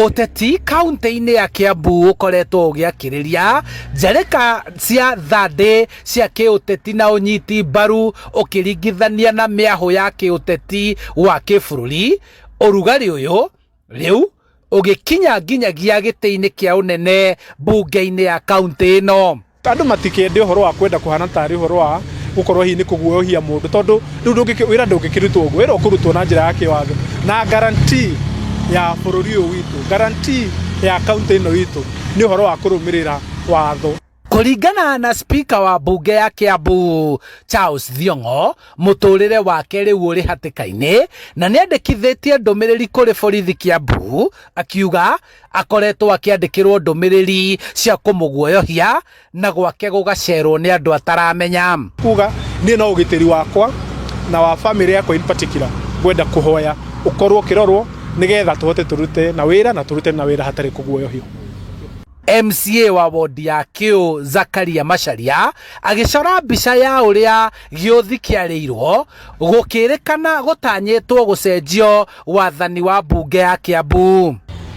Uteti kaunti-inĩ ya Kiambu ukoretwo ugiakiriria njereka cia thande cia kiuteti na unyiti mbaru ukiringithania na miaho ya kiuteti wa kibũrũri. Urugari uyu riu ugikinya nginyagia gĩtĩ-inĩ kia unene bunge-inĩ ya kaunti ĩno. Andu matikende uhoro wa kwenda kuhana tari uhoro wa gukorwo hi ni kuguoyohia mundu tondu riu wira ndungikirutwo uguo wira ukurutwo na njira ya kiwatho na guarantee ya bururi uyu witu, guarantee ya kaunti ino witu ni uhoro wa kurumirira watho. Kuringana na spika wa bunge ya Kiambu Charles Thiong'o, muturire wake riu uri hatikaini na niandikithitie ndumiriri kuri borithi Kiambu akiuga akoretwo akiandikirwo ndumiriri cia kumuguoyohia na gwake gugacerwo ni andu ataramenya. Kuga ni no ugitiri wakwa na wa family yakwa in particular gwenda kuhoya ukorwo kirorwo nigetha tuhote turute na wira na turute na wira hatari kuguoyohio. MCA wa wodi ya Kiu Zakaria Macharia agicora mbica ya uria giothi kiarirwo gukirikana gutanyitwo gucenjio wathani wa bunge ya Kiambu.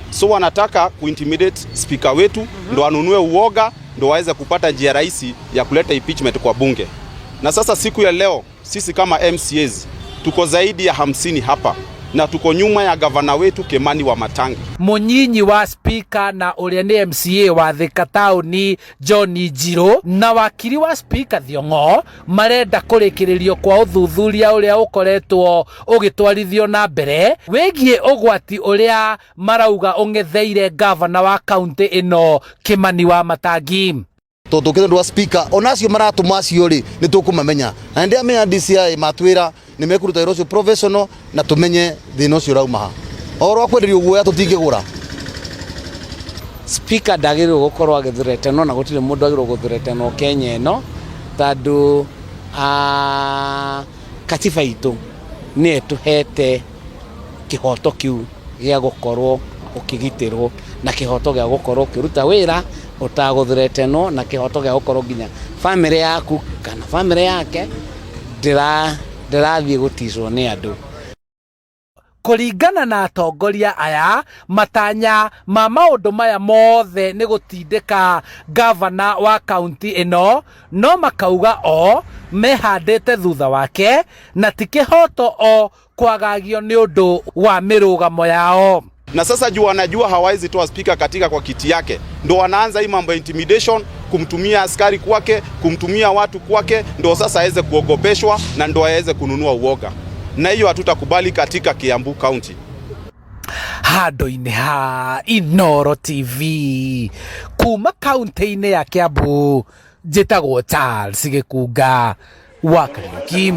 So wanataka kuintimidate speaker wetu ndo anunue uoga ndo waweze kupata njia rahisi ya kuleta impeachment kwa bunge. Na sasa siku ya leo sisi kama MCAs tuko zaidi ya 50 hapa na tuko nyuma ya gavana wetu Kimani Wamatangi. Munyinyi wa speaker na uria ni MCA wa Thika Tauni John Njiro na wakiri wa speaker Thiong'o marenda kurikiririo kwa uthuthuria uria ukoretwo ugitwarithio na mbere wigie ugwati uria marauga ungetheire gavana wa kaunti ino Kimani Wamatangi. Tukitho wa speaker onacio maratuma cio ri ni tukumamenya na ndia menya DCI matwira ni mekuruta irocio professional na tumenye thina ucio raumaha oro akwenderio guoya tutingigura. Speaker ndagirwo gukorwo agithurete no na gutire mundu agirwo guthurete no Kenya ino tandu katiba itu ni etuhete kihoto kiu gia gukorwo ukigitirwo na kihoto gia gukorwo kiruta wira utaguthurete no na kihoto gia gukorwo nginya family yaku kana family yake ndirathie gutizwo ni andu. Kuringana na atongoria aya matanya ma maundu maya mothe ni gutindika gavana wa kaunti ino no makauga o mehandite thutha wake na tikihoto o kwagagio ni undu wa mirugamo yao. Na sasa juu wanajua hawaizi toa speaker katika kwa kiti yake ndo wanaanza hii mambo ya intimidation, kumtumia askari kwake, kumtumia watu kwake ndo sasa aweze kuogopeshwa na ndo aweze kununua uoga. Na hiyo hatutakubali katika Kiambu County. Handu-ini ha Inooro TV kuma kaunti-ini ya Kiambu njitagwo Charles Gikunga wa Kariuki.